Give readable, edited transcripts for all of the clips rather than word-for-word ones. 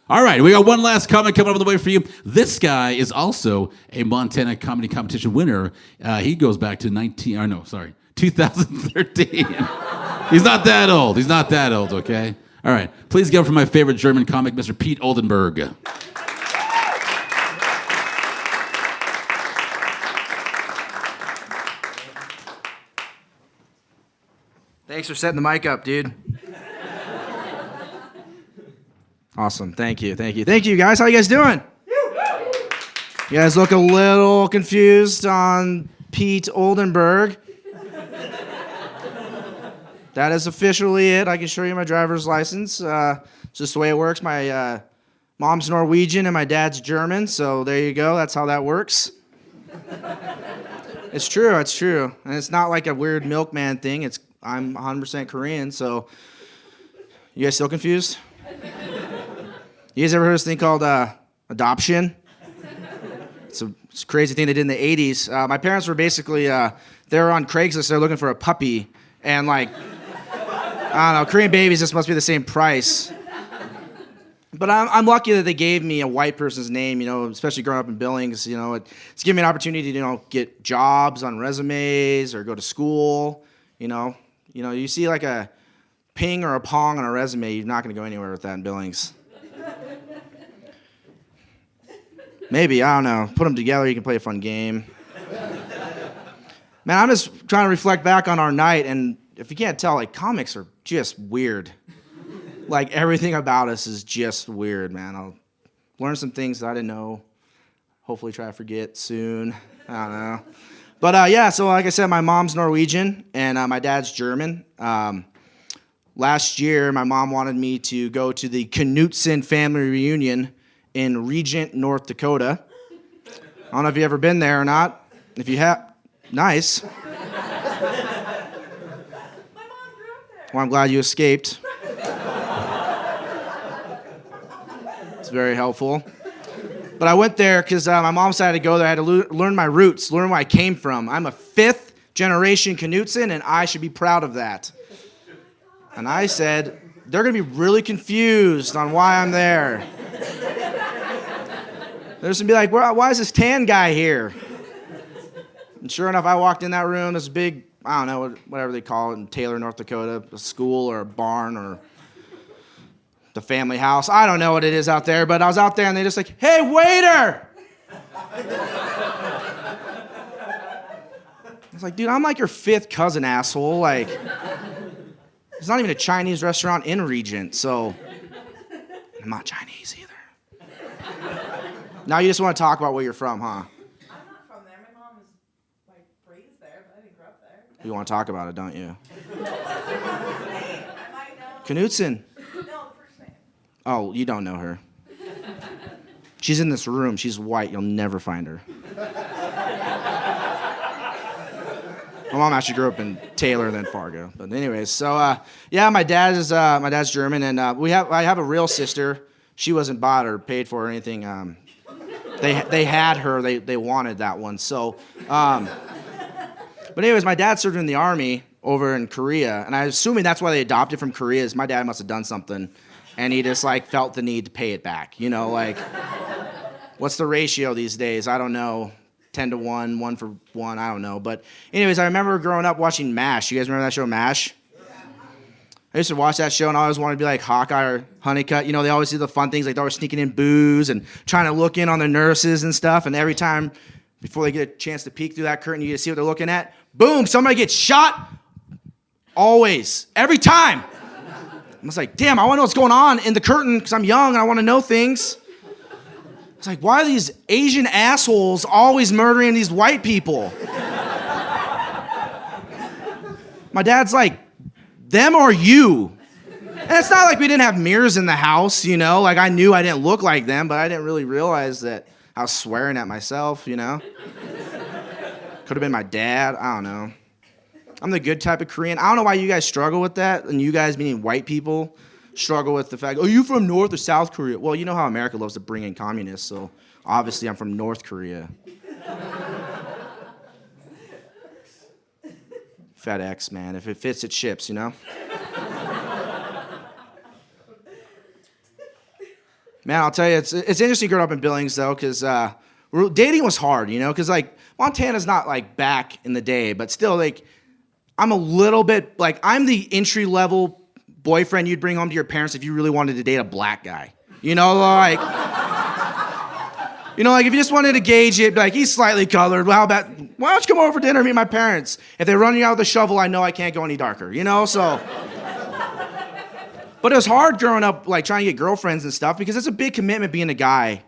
All right, we got one last comic coming up on the way for you. This guy is also a Montana comedy competition winner. He goes back to 2013. He's not that old. He's not that old, okay? All right, please give it for my favorite German comic, Mr. Pete Oldenburg. Thanks for setting the mic up, dude. Awesome. Thank you, guys. How you guys doing? You guys look a little confused on Pete Oldenburg. That is officially it. I can show you my driver's license. It's just the way it works. My mom's Norwegian and my dad's German, so there you go. That's how that works. It's true. And it's not like a weird milkman thing. I'm 100% Korean, so you guys still confused? You guys ever heard of this thing called adoption? It's a crazy thing they did in the 80s. My parents were basically, they were on Craigslist, they're looking for a puppy, and I don't know, Korean babies just must be the same price. But I'm lucky that they gave me a white person's name, especially growing up in Billings, it's given me an opportunity to, get jobs on resumes or go to school, you see like a ping or a pong on a resume, you're not going to go anywhere with that in Billings. Maybe, I don't know. Put them together, you can play a fun game. Man, I'm just trying to reflect back on our night, and if you can't tell, comics are just weird. Everything about us is just weird, man. I'll learn some things that I didn't know. Hopefully try to forget soon. I don't know. But yeah, so like I said, my mom's Norwegian, and my dad's German. Last year, my mom wanted me to go to the Knutson family reunion in Regent, North Dakota. I don't know if you've ever been there or not. If you have, nice. My mom grew up there. Well, I'm glad you escaped. It's very helpful. But I went there because my mom decided to go there. I had to learn my roots, learn where I came from. I'm a 5th generation Knutson, and I should be proud of that. And I said, they're going to be really confused on why I'm there. They're just going to be like, why is this tan guy here? And sure enough, I walked in that room, this big, I don't know, whatever they call it in Taylor, North Dakota, a school or a barn or the family house. I don't know what it is out there, but I was out there and they just like, hey, waiter! I was like, dude, I'm like your 5th cousin, asshole. It's not even a Chinese restaurant in Regent, so I'm not Chinese either. Now you just want to talk about where you're from, huh? I'm not from there. My mom was raised there, but I didn't grow up there. You want to talk about it, don't you? What's your mom's name? I might know. Knutson. No, the first name. Oh, you don't know her. She's in this room. She's white. You'll never find her. My mom actually grew up in Taylor and then Fargo. But anyways, so yeah, my dad's German, and I have a real sister. She wasn't bought or paid for or anything. They had her. They wanted that one. So, but anyways, my dad served in the army over in Korea, and I'm assuming that's why they adopted from Korea. Is my dad must have done something, and he just felt the need to pay it back. What's the ratio these days? I don't know. 10 to 1, 1 for 1, I don't know. But anyways, I remember growing up watching MASH. You guys remember that show, MASH? I used to watch that show, and I always wanted to be like Hawkeye or Honeycutt. They always do the fun things, they're always sneaking in booze and trying to look in on the nurses and stuff. And every time, before they get a chance to peek through that curtain, you get to see what they're looking at. Boom, somebody gets shot. Always. Every time. I was like, damn, I want to know what's going on in the curtain because I'm young and I want to know things. It's like, why are these Asian assholes always murdering these white people? My dad's like, them or you? And it's not like we didn't have mirrors in the house, I knew I didn't look like them, but I didn't really realize that I was swearing at myself, Could have been my dad, I don't know. I'm the good type of Korean. I don't know why you guys struggle with that, and you guys, meaning white people, struggle with the fact, oh, you from North or South Korea? Well, you know how America loves to bring in communists, so obviously I'm from North Korea. FedEx, man. If it fits, it ships, Man, I'll tell you, it's interesting growing up in Billings, though, because dating was hard, because, like, Montana's not, like, back in the day, but still, like, I'm a little bit, like, I'm the entry-level boyfriend you'd bring home to your parents if you really wanted to date a black guy. Like, like, if you just wanted to gauge it, like, he's slightly colored, well, why don't you come over for dinner and meet my parents? If they run you out with a shovel, I know I can't go any darker, so... But it was hard growing up, like, trying to get girlfriends and stuff, because it's a big commitment being a guy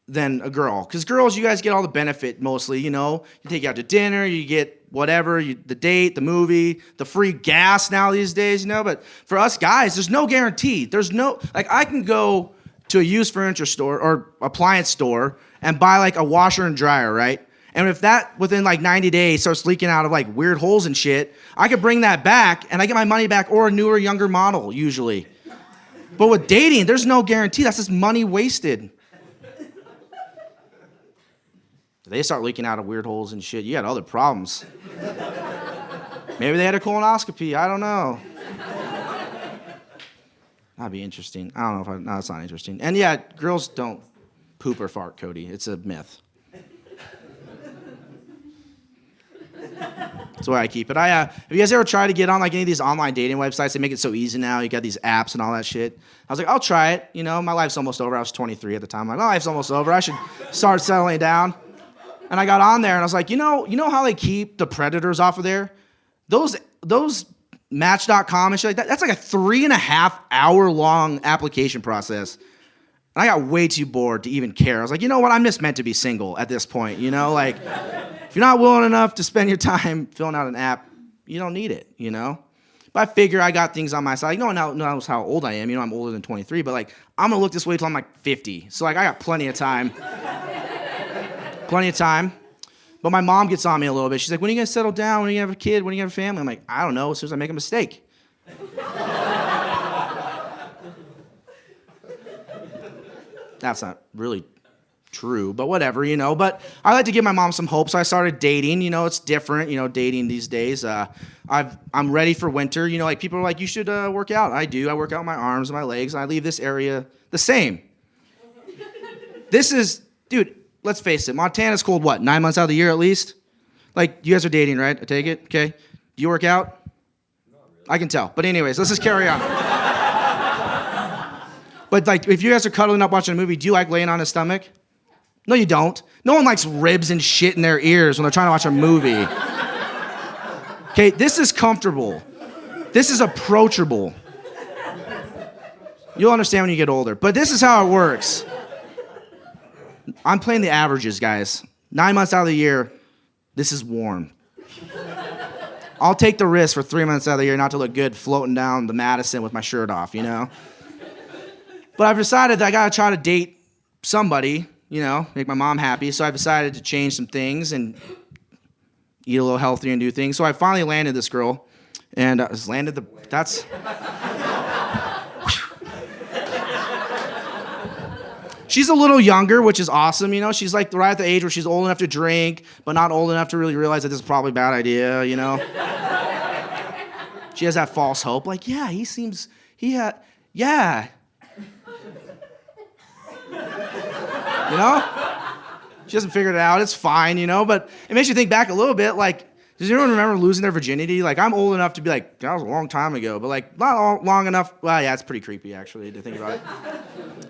than a girl. Because girls, you guys get all the benefit mostly, You take you out to dinner, you get whatever, the date, the movie, the free gas now these days, But for us guys, there's no guarantee. There's no, like, I can go to a used furniture store or appliance store and buy, like, a washer and dryer, right? And if that, within, like, 90 days, starts leaking out of, like, weird holes and shit, I could bring that back, and I get my money back, or a newer, younger model, usually. But with dating, there's no guarantee. That's just money wasted. They start leaking out of weird holes and shit, you got other problems. Maybe they had a colonoscopy, I don't know. That'd be interesting. I don't know no, it's not interesting. And yeah, girls don't poop or fart, Cody. It's a myth. That's why I keep it. Have you guys ever tried to get on, like, any of these online dating websites? They make it so easy now. You got these apps and all that shit. I was like, I'll try it. My life's almost over. I was 23 at the time. I'm like, my life's almost over. I should start settling down. And I got on there, and I was like, you know how they keep the predators off of there? Those Match.com and shit like that, that's like a 3.5 hour long application process. And I got way too bored to even care. I was like, you know what? I'm just meant to be single at this point, Like, if you're not willing enough to spend your time filling out an app, you don't need it, But I figure I got things on my side. No one knows how old I am. I'm older than 23, but, like, I'm going to look this way till I'm, like, 50. So, like, I got plenty of time. Plenty of time. But my mom gets on me a little bit. She's like, when are you going to settle down? When are you going to have a kid? When are you going to have a family? I'm like, I don't know, as soon as I make a mistake. That's not really true, but whatever, But I like to give my mom some hope, so I started dating. It's different, dating these days. I'm ready for winter. Like, people are like, you should work out. I do. I work out my arms and my legs, and I leave this area the same. Dude, let's face it. Montana's cold, 9 months out of the year at least? Like, you guys are dating, right? I take it? Okay. Do you work out? Not really. I can tell. But anyways, let's just carry on. But, like, if you guys are cuddling up watching a movie, do you like laying on his stomach? No, you don't. No one likes ribs and shit in their ears when they're trying to watch a movie. Okay, this is comfortable. This is approachable. You'll understand when you get older. But this is how it works. I'm playing the averages, guys. 9 months out of the year, this is warm. I'll take the risk for 3 months out of the year not to look good floating down the Madison with my shirt off, But I've decided that I gotta try to date somebody, make my mom happy. So I've decided to change some things and eat a little healthier and do things. So I finally landed this girl, and she's a little younger, which is awesome, She's, like, right at the age where she's old enough to drink, but not old enough to really realize that this is probably a bad idea, She has that false hope, like, yeah. She hasn't figured it out. It's fine, But it makes you think back a little bit. Like, does anyone remember losing their virginity? Like, I'm old enough to be like, that was a long time ago. But, like, not long enough. Well, yeah, it's pretty creepy, actually, to think about it.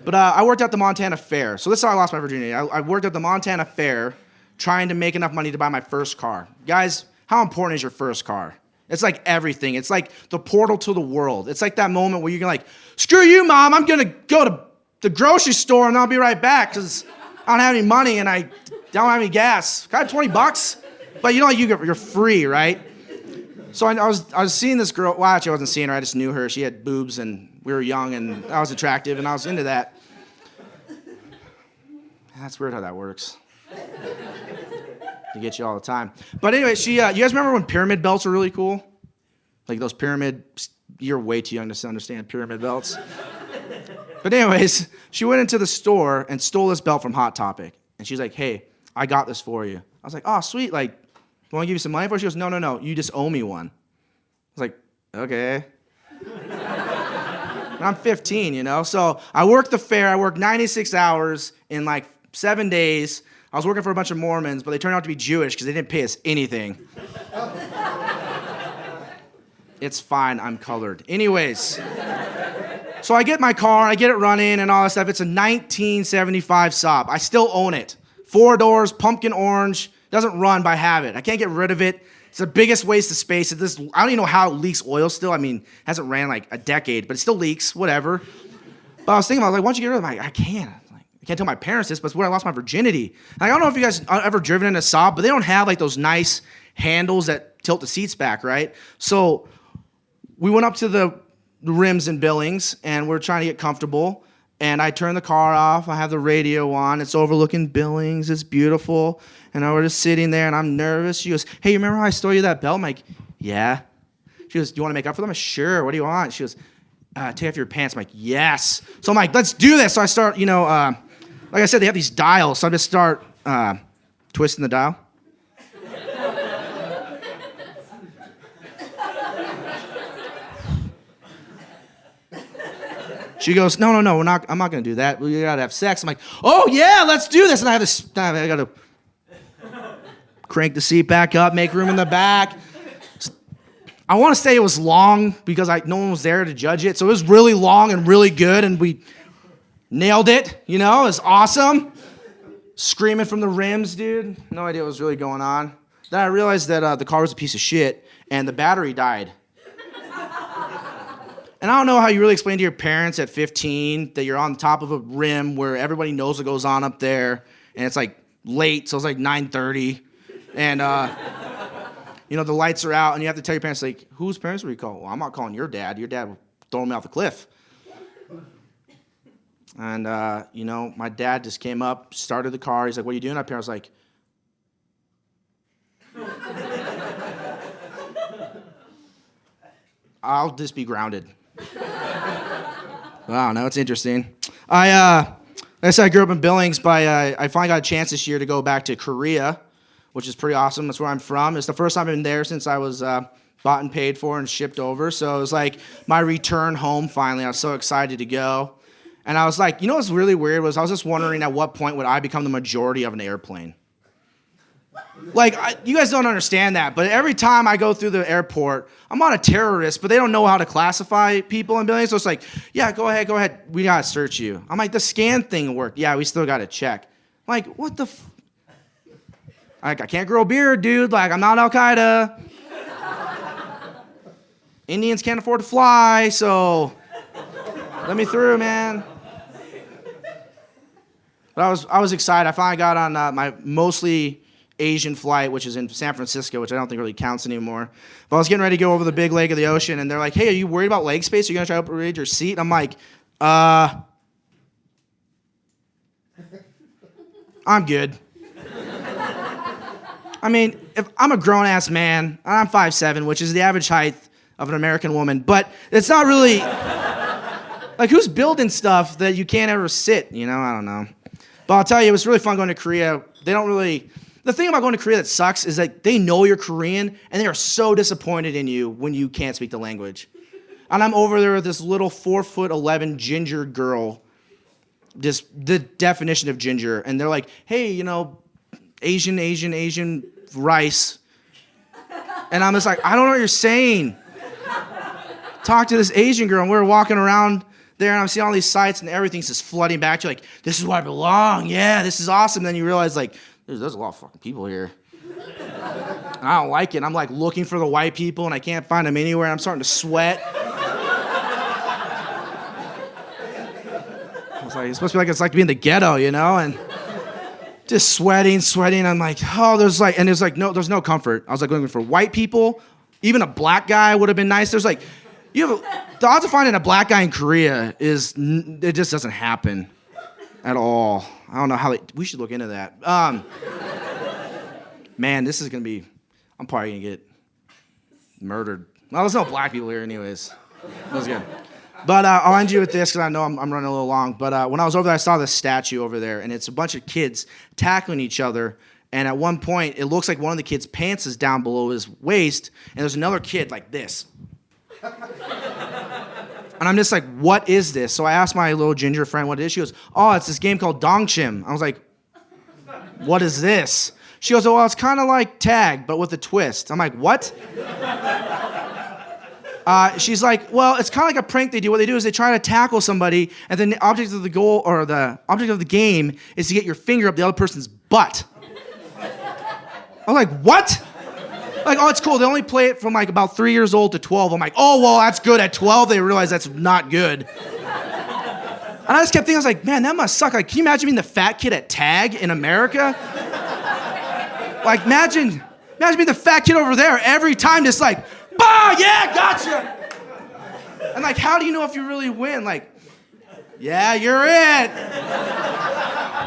But I worked at the Montana Fair. So this is how I lost my virginity. I worked at the Montana Fair trying to make enough money to buy my first car. Guys, how important is your first car? It's like everything. It's like the portal to the world. It's like that moment where you're like, screw you, Mom. I'm going to go to the grocery store and I'll be right back because I don't have any money and I don't have any gas. Got $20? But you're free, right? So I was seeing this girl. Well, actually, I wasn't seeing her. I just knew her. She had boobs and we were young and I was attractive and I was into that. That's weird how that works. They get you all the time. But anyway, you guys remember when pyramid belts were really cool? Like those you're way too young to understand pyramid belts. But anyways, she went into the store and stole this belt from Hot Topic. And she's like, hey, I got this for you. I was like, oh, sweet. Like, want to give you some money for it? She goes, no. You just owe me one. I was like, okay. And I'm 15, you know? So I worked the fair. I worked 96 hours in like 7 days. I was working for a bunch of Mormons, but they turned out to be Jewish because they didn't pay us anything. It's fine, I'm colored. Anyways, so I get my car, I get it running and all that stuff. It's a 1975 Saab. I still own it. 4 doors, pumpkin orange, doesn't run, but I have it. I can't get rid of it. It's the biggest waste of space. I don't even know how it leaks oil still. I mean, it hasn't ran like a decade, but it still leaks, whatever. But I was thinking, I was like, why don't you get rid of it? I'm like, I can't. I can't tell my parents this, but it's where I lost my virginity. Like, I don't know if you guys ever driven in a Saab, but they don't have like those nice handles that tilt the seats back, right? So we went up to the rims in Billings, and we're trying to get comfortable. And I turn the car off. I have the radio on. It's overlooking Billings. It's beautiful. And we're just sitting there, and I'm nervous. She goes, hey, you remember how I stole you that belt? I'm like, yeah. She goes, do you want to make up for them? I'm like, sure. What do you want? She goes, take off your pants. I'm like, yes. So I'm like, let's do this. So I start, like I said, they have these dials. So I just start twisting the dial. She goes, no, I'm not going to do that. We got to have sex. I'm like, oh, yeah, let's do this. And I got to crank the seat back up, make room in the back. I want to say it was long because no one was there to judge it. So it was really long and really good, and we nailed it. It was awesome. Screaming from the rims, dude. No idea what was really going on. Then I realized that the car was a piece of shit, and the battery died. And I don't know how you really explain to your parents at 15 that you're on top of a rim where everybody knows what goes on up there, and it's like late, so it's like 9:30, and the lights are out, and you have to tell your parents, like, whose parents will you call? Well, I'm not calling your dad. Your dad will throw me off the cliff. And my dad just came up, started the car. He's like, what are you doing up here? I was like, I'll just be grounded. Wow, now it's interesting. Like I said, I grew up in Billings, but I finally got a chance this year to go back to Korea, which is pretty awesome. That's where I'm from. It's the first time I've been there since I was bought and paid for and shipped over. So it was like my return home finally. I was so excited to go. And I was like, what's really weird was I was just wondering at what point would I become the majority of an airplane? Like, you guys don't understand that, but every time I go through the airport, I'm not a terrorist, but they don't know how to classify people in Billings. So it's like, yeah, go ahead. We got to search you. I'm like, the scan thing worked. Yeah, we still got to check. I'm like, what the I can't grow a beard, dude. Like, I'm not Al-Qaeda. Indians can't afford to fly, so let me through, man. But I was excited. I finally got on my mostly Asian flight, which is in San Francisco, which I don't think really counts anymore. But I was getting ready to go over the big lake of the ocean, and they're like, hey, are you worried about leg space? Are you going to try to upgrade your seat? And I'm like, I'm good. I mean, if I'm a grown-ass man, and I'm 5'7", which is the average height of an American woman, but it's not really... Like, who's building stuff that you can't ever sit, I don't know. But I'll tell you, it was really fun going to Korea. They don't really... The thing about going to Korea that sucks is that they know you're Korean, and they are so disappointed in you when you can't speak the language. And I'm over there with this little 4'11" ginger girl, just the definition of ginger, and they're like, hey, Asian rice. And I'm just like, I don't know what you're saying. Talk to this Asian girl, and we were walking around there, and I'm seeing all these sites, and everything's just flooding back. You're like, this is where I belong. Yeah, this is awesome. Then you realize, like, there's a lot of fucking people here. And I don't like it. I'm, like, looking for the white people, and I can't find them anywhere, and I'm starting to sweat. It's like, it's supposed to be like it's like to be in the ghetto, and just sweating. I'm like, oh, there's no comfort. I was like looking for white people. Even a black guy would have been nice. There's like, the odds of finding a black guy in Korea it just doesn't happen at all. I don't know how we should look into that. Man, this is gonna be, I'm probably gonna get murdered. Well, there's no black people here anyways. That was good. But I'll end you with this because I know I'm running a little long. But when I was over there, I saw this statue over there, and it's a bunch of kids tackling each other. And at one point, it looks like one of the kids' pants is down below his waist, and there's another kid like this. And I'm just like, what is this? So I asked my little ginger friend what it is. She goes, oh, it's this game called Dongchim. I was like, what is this? She goes, oh, well, it's kind of like tag, but with a twist. I'm like, what? She's like, well, it's kind of like a prank they do. What they do is they try to tackle somebody, and then the object of the goal, or the object of the game, is to get your finger up the other person's butt. I'm like, what? Like, oh, it's cool. They only play it from like about 3 years old to 12. I'm like, oh, well, that's good. At 12, they realize that's not good. And I just kept thinking, I was like, man, that must suck. Like, can you imagine being the fat kid at tag in America? Like, imagine being the fat kid over there every time, just like, bah, yeah, gotcha. And like, how do you know if you really win? Like, yeah, you're it.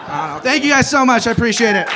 I don't know. Thank you guys so much. I appreciate it.